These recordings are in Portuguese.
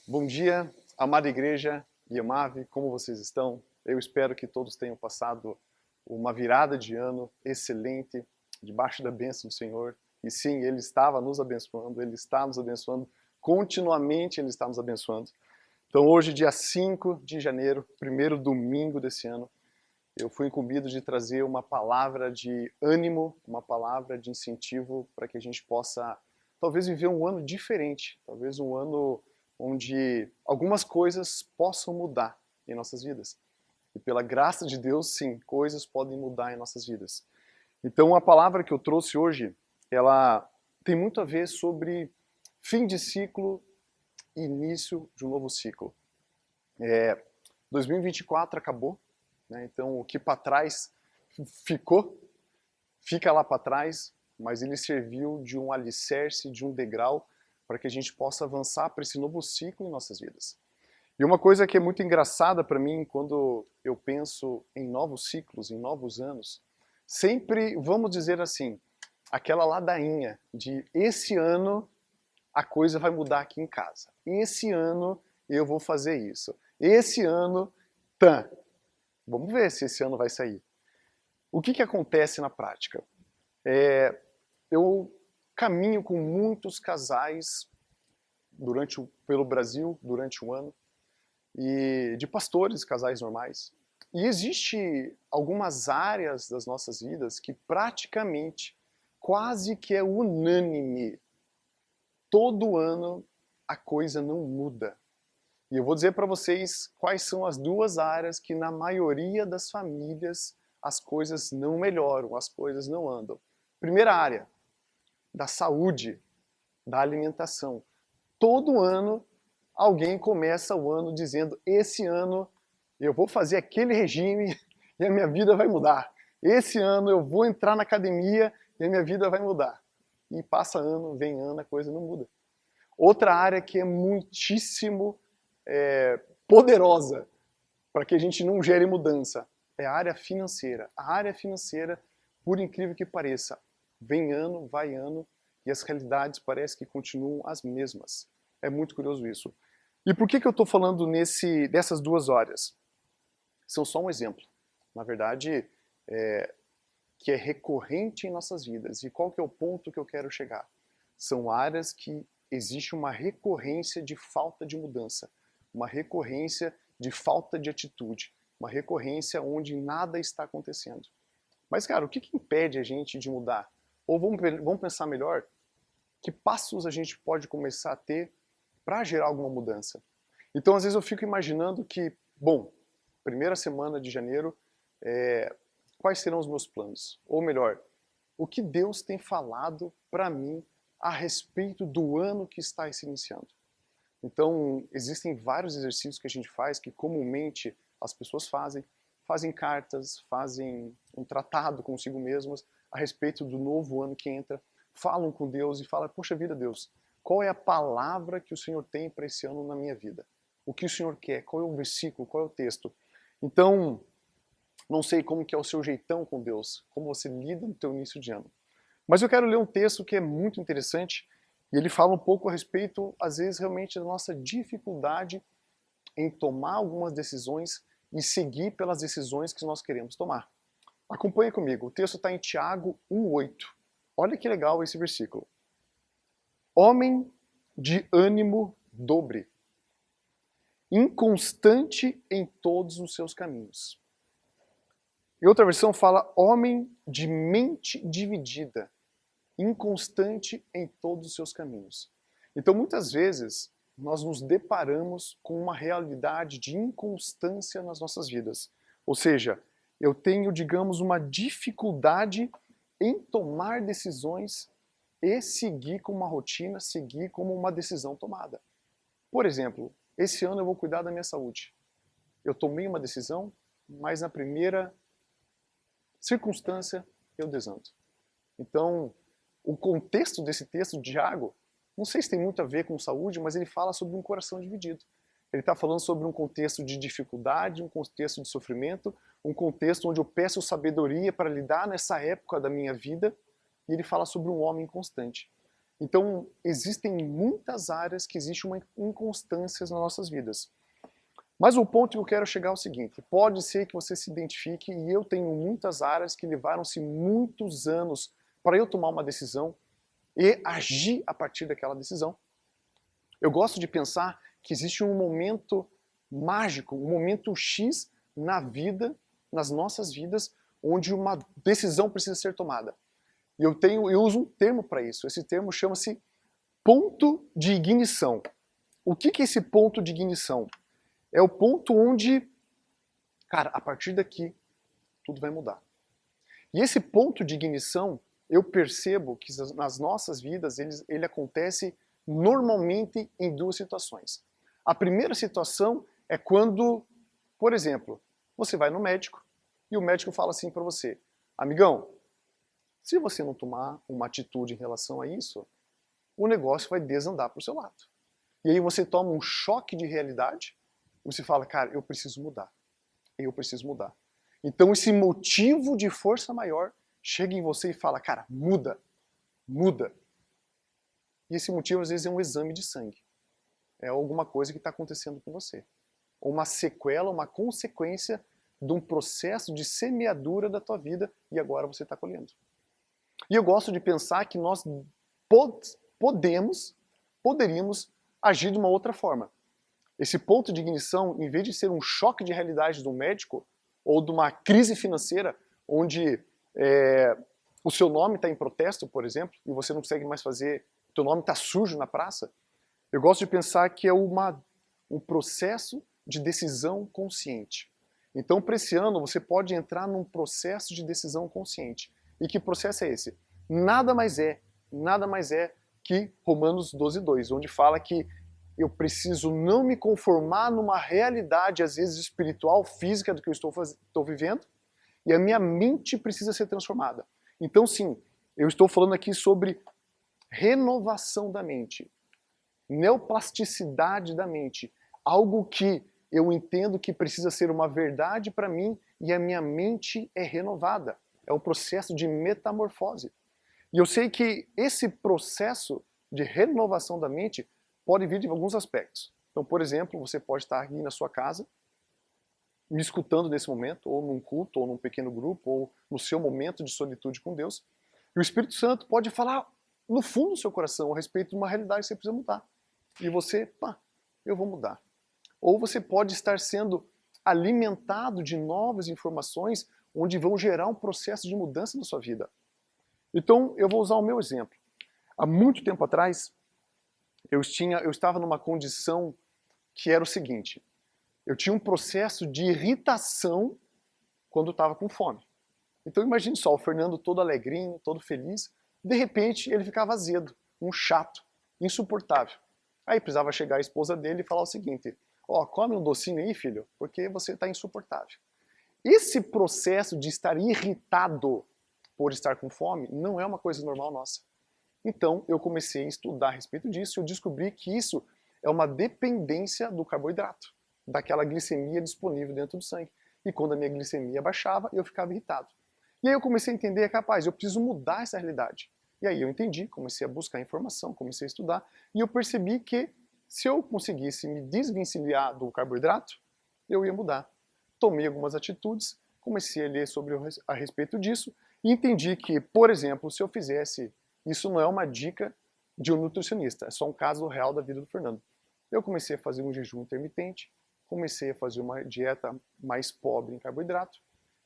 Bom dia, amada igreja Yamave, como vocês estão? Eu espero que todos tenham passado uma virada de ano excelente, debaixo da bênção do Senhor. E sim, Ele estava nos abençoando, Ele está nos abençoando, continuamente Ele está nos abençoando. Então hoje, dia 5 de janeiro, primeiro domingo desse ano, eu fui incumbido de trazer uma palavra de ânimo, uma palavra de incentivo para que a gente possa talvez viver um ano diferente, talvez um ano onde algumas coisas possam mudar em nossas vidas. E pela graça de Deus, sim, coisas podem mudar em nossas vidas. Então a palavra que eu trouxe hoje, ela tem muito a ver sobre fim de ciclo e início de um novo ciclo. 2024 acabou, né? Então o que para trás ficou, fica lá para trás, mas ele serviu de um alicerce, de um degrau, para que a gente possa avançar para esse novo ciclo em nossas vidas. E uma coisa que é muito engraçada para mim quando eu penso em novos ciclos, em novos anos, sempre, vamos dizer assim, aquela ladainha de esse ano a coisa vai mudar aqui em casa. Esse ano eu vou fazer isso. Esse ano, vamos ver se esse ano vai sair. O que acontece na prática? Eu caminho com muitos casais pelo Brasil durante um ano, e de pastores, casais normais. E existe algumas áreas das nossas vidas que praticamente, quase que é unânime, todo ano a coisa não muda. E eu vou dizer para vocês quais são as duas áreas que na maioria das famílias as coisas não melhoram, as coisas não andam. Primeira área, da saúde, da alimentação. Todo ano alguém começa o ano dizendo: esse ano eu vou fazer aquele regime e a minha vida vai mudar. Esse ano eu vou entrar na academia e a minha vida vai mudar. E passa ano, vem ano, a coisa não muda. Outra área que é muitíssimo poderosa para que a gente não gere mudança é a área financeira. A área financeira, por incrível que pareça, vem ano, vai ano, e as realidades parecem que continuam as mesmas. É muito curioso isso. E por que eu estou falando dessas duas áreas? São só um exemplo. Na verdade, que é recorrente em nossas vidas. E qual que é o ponto que eu quero chegar? São áreas que existe uma recorrência de falta de mudança, uma recorrência de falta de atitude, uma recorrência onde nada está acontecendo. Mas, cara, o que impede a gente de mudar? Ou vamos pensar melhor, que passos a gente pode começar a ter para gerar alguma mudança? Então, às vezes eu fico imaginando que, bom, primeira semana de janeiro, quais serão os meus planos? Ou melhor, o que Deus tem falado para mim a respeito do ano que está se iniciando? Então, existem vários exercícios que a gente faz que comumente as pessoas fazem cartas, fazem um tratado consigo mesmas a respeito do novo ano que entra, falam com Deus e falam: poxa vida, Deus, qual é a palavra que o Senhor tem para esse ano na minha vida? O que o Senhor quer? Qual é o versículo? Qual é o texto? Então, não sei como que é o seu jeitão com Deus, como você lida no teu início de ano. Mas eu quero ler um texto que é muito interessante, e ele fala um pouco a respeito, às vezes, realmente da nossa dificuldade em tomar algumas decisões e seguir pelas decisões que nós queremos tomar. Acompanhe comigo, o texto está em Tiago 1,8. Olha que legal esse versículo. Homem de ânimo dobre, inconstante em todos os seus caminhos. E outra versão fala: homem de mente dividida, inconstante em todos os seus caminhos. Então, muitas vezes, nós nos deparamos com uma realidade de inconstância nas nossas vidas. Ou seja, eu tenho, digamos, uma dificuldade em tomar decisões e seguir com uma rotina, seguir como uma decisão tomada. Por exemplo, esse ano eu vou cuidar da minha saúde. Eu tomei uma decisão, mas na primeira circunstância eu desando. Então, o contexto desse texto de Tiago, não sei se tem muito a ver com saúde, mas ele fala sobre um coração dividido. Ele está falando sobre um contexto de dificuldade, um contexto de sofrimento, um contexto onde eu peço sabedoria para lidar nessa época da minha vida, e ele fala sobre um homem inconstante. Então, existem muitas áreas que existe uma inconstância nas nossas vidas. Mas o ponto que eu quero chegar é o seguinte, pode ser que você se identifique e eu tenho muitas áreas que levaram-se muitos anos para eu tomar uma decisão e agir a partir daquela decisão. Eu gosto de pensar que existe um momento mágico, um momento X na vida, nas nossas vidas, onde uma decisão precisa ser tomada. E eu uso um termo para isso. Esse termo chama-se ponto de ignição. O que é esse ponto de ignição? É o ponto onde, cara, a partir daqui, tudo vai mudar. E esse ponto de ignição, eu percebo que nas nossas vidas ele acontece normalmente em duas situações. A primeira situação é quando, por exemplo, você vai no médico e o médico fala assim para você, amigão, se você não tomar uma atitude em relação a isso, o negócio vai desandar para o seu lado. E aí você toma um choque de realidade e você fala, cara, eu preciso mudar. Eu preciso mudar. Então esse motivo de força maior chega em você e fala, cara, muda, muda. E esse motivo às vezes é um exame de sangue. É alguma coisa que está acontecendo com você. Ou uma sequela, uma consequência de um processo de semeadura da tua vida e agora você está colhendo. E eu gosto de pensar que nós poderíamos agir de uma outra forma. Esse ponto de ignição, em vez de ser um choque de realidade de um médico ou de uma crise financeira, onde o seu nome está em protesto, por exemplo, e você não consegue mais fazer, o teu nome está sujo na praça, eu gosto de pensar que é um processo de decisão consciente. Então, para esse ano, você pode entrar num processo de decisão consciente. E que processo é esse? Nada mais é que Romanos 12:2, onde fala que eu preciso não me conformar numa realidade, às vezes espiritual, física, do que eu estou vivendo, e a minha mente precisa ser transformada. Então, sim, eu estou falando aqui sobre renovação da mente, neoplasticidade da mente, algo que eu entendo que precisa ser uma verdade para mim e a minha mente é renovada. É um processo de metamorfose. E eu sei que esse processo de renovação da mente pode vir de alguns aspectos. Então, por exemplo, você pode estar aqui na sua casa, me escutando nesse momento, ou num culto, ou num pequeno grupo, ou no seu momento de solitude com Deus. E o Espírito Santo pode falar no fundo do seu coração a respeito de uma realidade que você precisa mudar. E você, pá, eu vou mudar. Ou você pode estar sendo alimentado de novas informações onde vão gerar um processo de mudança na sua vida. Então, eu vou usar o meu exemplo. Há muito tempo atrás, eu estava numa condição que era o seguinte, eu tinha um processo de irritação quando estava com fome. Então imagine só, o Fernando todo alegrinho, todo feliz, de repente ele ficava azedo, um chato, insuportável. Aí precisava chegar a esposa dele e falar o seguinte, ó, come um docinho aí, filho, porque você está insuportável. Esse processo de estar irritado por estar com fome não é uma coisa normal nossa. Então eu comecei a estudar a respeito disso e eu descobri que isso é uma dependência do carboidrato, daquela glicemia disponível dentro do sangue. E quando a minha glicemia baixava, eu ficava irritado. E aí eu comecei a entender, capaz, eu preciso mudar essa realidade. E aí eu entendi, comecei a buscar informação, comecei a estudar, e eu percebi que se eu conseguisse me desvencilhar do carboidrato, eu ia mudar. Tomei algumas atitudes, comecei a ler a respeito disso, e entendi que, por exemplo, se eu fizesse, isso não é uma dica de um nutricionista, é só um caso real da vida do Fernando. Eu comecei a fazer um jejum intermitente, comecei a fazer uma dieta mais pobre em carboidrato,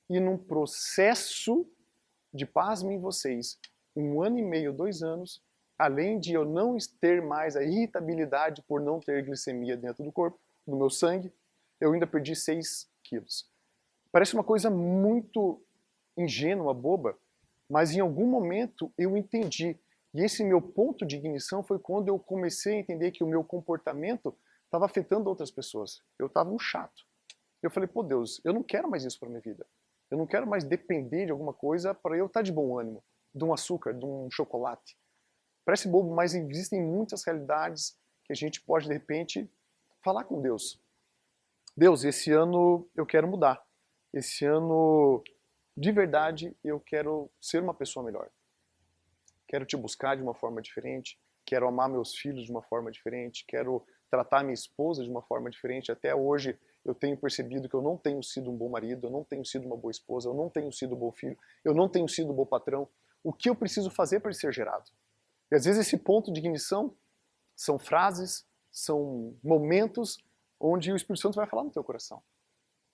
e num processo de, pasmem vocês, 1 ano e meio, 2 anos, além de eu não ter mais a irritabilidade por não ter glicemia dentro do corpo, no meu sangue, eu ainda perdi 6 quilos. Parece uma coisa muito ingênua, boba, mas em algum momento eu entendi. E esse meu ponto de ignição foi quando eu comecei a entender que o meu comportamento estava afetando outras pessoas. Eu estava um chato. Eu falei, pô Deus, eu não quero mais isso para minha vida. Eu não quero mais depender de alguma coisa para eu estar de bom ânimo, de um açúcar, de um chocolate. Parece bobo, mas existem muitas realidades que a gente pode, de repente, falar com Deus. Deus, esse ano eu quero mudar. Esse ano, de verdade, eu quero ser uma pessoa melhor. quero te buscar de uma forma diferente, quero amar meus filhos de uma forma diferente, quero tratar minha esposa de uma forma diferente. Até hoje eu tenho percebido que eu não tenho sido um bom marido, eu não tenho sido uma boa esposa, eu não tenho sido um bom filho, eu não tenho sido um bom patrão. O que eu preciso fazer para ele ser gerado? E às vezes esse ponto de ignição são frases, são momentos onde o Espírito Santo vai falar no teu coração.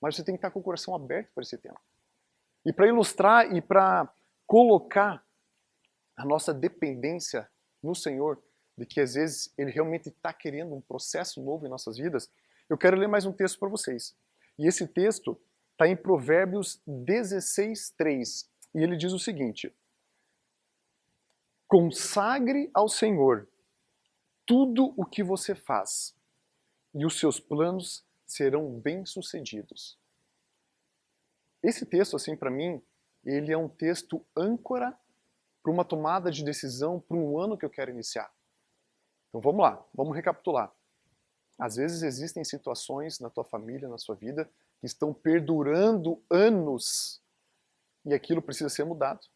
Mas você tem que estar com o coração aberto para esse tema. E para ilustrar e para colocar a nossa dependência no Senhor, de que às vezes Ele realmente está querendo um processo novo em nossas vidas, eu quero ler mais um texto para vocês. E esse texto está em Provérbios 16:3. E ele diz o seguinte: consagre ao Senhor tudo o que você faz, e os seus planos serão bem-sucedidos. Esse texto, assim, para mim, ele é um texto âncora para uma tomada de decisão para um ano que eu quero iniciar. Então vamos lá, vamos recapitular. Às vezes existem situações na tua família, na sua vida, que estão perdurando anos e aquilo precisa ser mudado.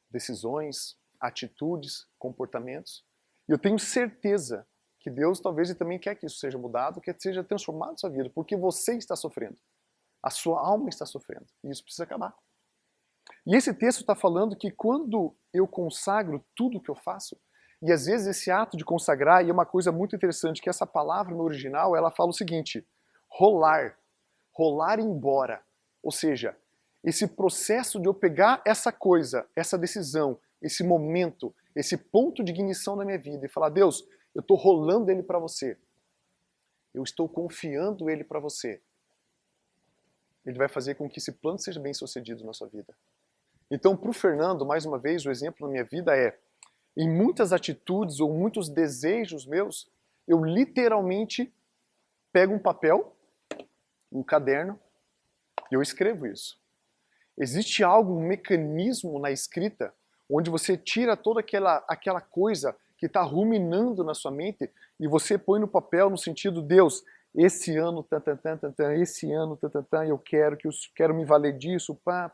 Decisões, atitudes, comportamentos. E eu tenho certeza que Deus talvez também quer que isso seja mudado, que seja transformado na sua vida, porque você está sofrendo. A sua alma está sofrendo. E isso precisa acabar. E esse texto está falando que quando eu consagro tudo que eu faço, e às vezes esse ato de consagrar, e é uma coisa muito interessante, que essa palavra no original, ela fala o seguinte: rolar, rolar embora. Ou seja, esse processo de eu pegar essa coisa, essa decisão, esse momento, esse ponto de ignição da minha vida e falar: Deus, eu estou rolando ele para você. Eu estou confiando ele para você. Ele vai fazer com que esse plano seja bem sucedido na sua vida. Então, para o Fernando, mais uma vez, o exemplo na minha vida é, em muitas atitudes ou muitos desejos meus, eu literalmente pego um papel, um caderno, e eu escrevo isso. Existe algo, um mecanismo na escrita, onde você tira toda aquela coisa que está ruminando na sua mente e você põe no papel no sentido: Deus, esse ano, esse ano, eu quero me valer disso, pá.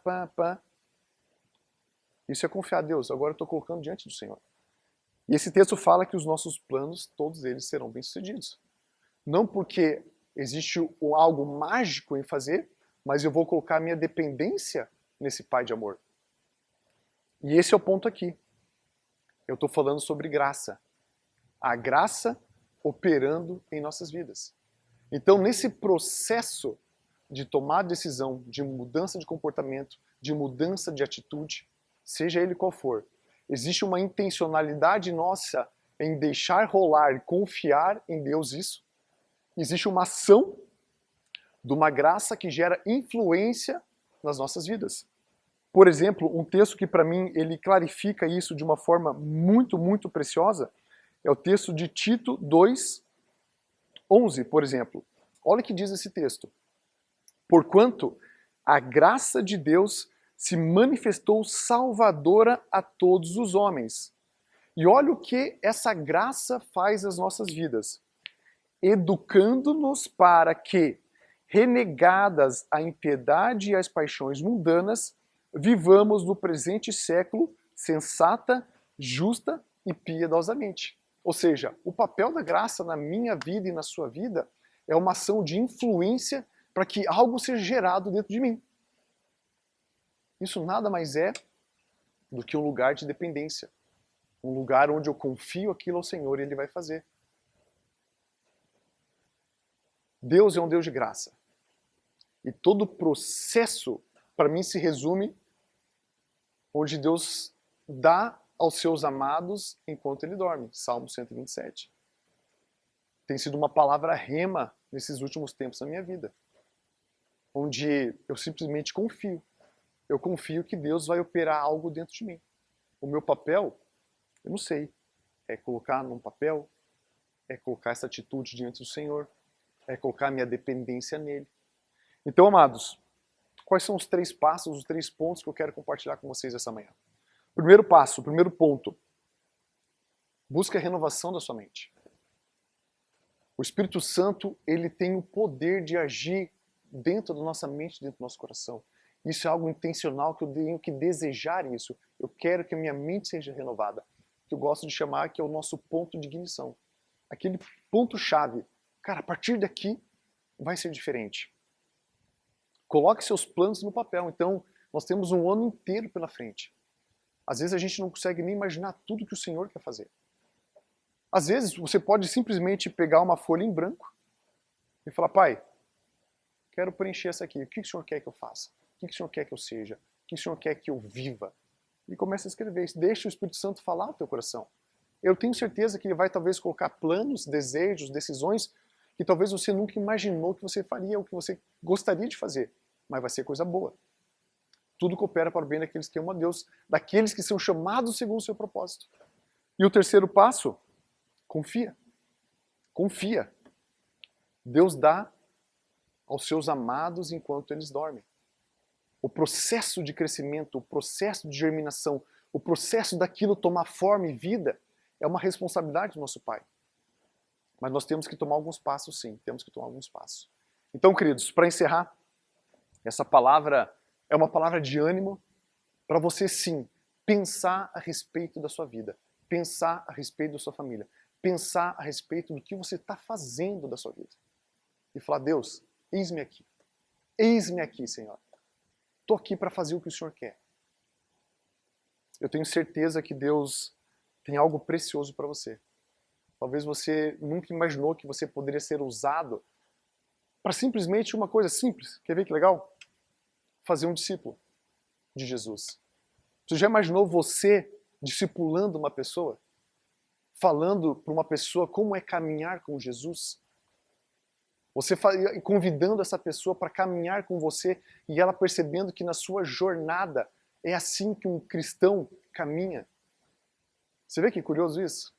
Isso é confiar a Deus. Agora eu estou colocando diante do Senhor. E esse texto fala que os nossos planos, todos eles serão bem-sucedidos. Não porque existe algo mágico em fazer, mas eu vou colocar a minha dependência nesse Pai de amor. E esse é o ponto aqui. Eu estou falando sobre graça. A graça operando em nossas vidas. Então, nesse processo de tomar decisão, de mudança de comportamento, de mudança de atitude, seja ele qual for, existe uma intencionalidade nossa em deixar rolar e confiar em Deus isso. Existe uma ação de uma graça que gera influência nas nossas vidas. Por exemplo, um texto que para mim ele clarifica isso de uma forma muito, muito preciosa é o texto de Tito 2:11, por exemplo. Olha o que diz esse texto. Porquanto a graça de Deus se manifestou salvadora a todos os homens. E olha o que essa graça faz às nossas vidas. Educando-nos para que, renegadas a impiedade e as paixões mundanas, vivamos no presente século sensata, justa e piedosamente. Ou seja, o papel da graça na minha vida e na sua vida é uma ação de influência para que algo seja gerado dentro de mim. Isso nada mais é do que um lugar de dependência. Um lugar onde eu confio aquilo ao Senhor e Ele vai fazer. Deus é um Deus de graça. E todo o processo, para mim, se resume onde Deus dá aos seus amados enquanto Ele dorme. Salmo 127. Tem sido uma palavra rema nesses últimos tempos na minha vida. Onde eu simplesmente confio. Eu confio que Deus vai operar algo dentro de mim. O meu papel, eu não sei. É colocar num papel, é colocar essa atitude diante do Senhor, é colocar minha dependência nele. Então, amados, quais são os 3 passos, os 3 pontos que eu quero compartilhar com vocês essa manhã? Primeiro passo, primeiro ponto. Busque a renovação da sua mente. O Espírito Santo, ele tem o poder de agir dentro da nossa mente, dentro do nosso coração. Isso é algo intencional que eu tenho que desejar isso. Eu quero que a minha mente seja renovada. Que eu gosto de chamar que é o nosso ponto de ignição. Aquele ponto-chave. Cara, a partir daqui vai ser diferente. Coloque seus planos no papel. Então, nós temos um ano inteiro pela frente. Às vezes a gente não consegue nem imaginar tudo que o Senhor quer fazer. Às vezes você pode simplesmente pegar uma folha em branco e falar, Pai, quero preencher essa aqui. O que o Senhor quer que eu faça? O que o Senhor quer que eu seja? O que o Senhor quer que eu viva? E começa a escrever. Deixa o Espírito Santo falar no teu coração. Eu tenho certeza que ele vai talvez colocar planos, desejos, decisões que talvez você nunca imaginou que você faria ou que você gostaria de fazer. Mas vai ser coisa boa. Tudo coopera para o bem daqueles que amam a Deus, daqueles que são chamados segundo o seu propósito. E o terceiro passo, confia. Confia. Deus dá aos seus amados enquanto eles dormem. O processo de crescimento, o processo de germinação, o processo daquilo tomar forma e vida é uma responsabilidade do nosso Pai. Mas nós temos que tomar alguns passos, sim. Temos que tomar alguns passos. Então, queridos, para encerrar, essa palavra é uma palavra de ânimo para você, sim, pensar a respeito da sua vida, pensar a respeito da sua família, pensar a respeito do que você está fazendo da sua vida. E falar, Deus, eis-me aqui, Senhor. Estou aqui para fazer o que o Senhor quer. Eu tenho certeza que Deus tem algo precioso para você. Talvez você nunca imaginou que você poderia ser usado para simplesmente uma coisa simples. Quer ver que legal? Fazer um discípulo de Jesus. Você já imaginou você discipulando uma pessoa? Falando para uma pessoa como é caminhar com Jesus? Você convidando essa pessoa para caminhar com você e ela percebendo que na sua jornada é assim que um cristão caminha. Você vê que curioso isso?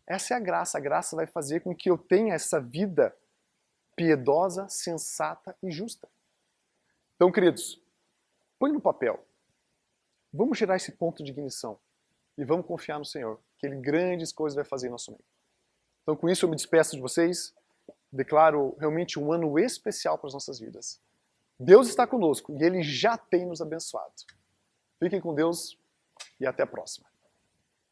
Essa é a graça. A graça vai fazer com que eu tenha essa vida piedosa, sensata e justa. Então, queridos, põe no papel. Vamos gerar esse ponto de ignição e vamos confiar no Senhor, que Ele grandes coisas vai fazer em nosso meio. Então, com isso, eu me despeço de vocês. Declaro realmente um ano especial para as nossas vidas. Deus está conosco e Ele já tem nos abençoado. Fiquem com Deus e até a próxima.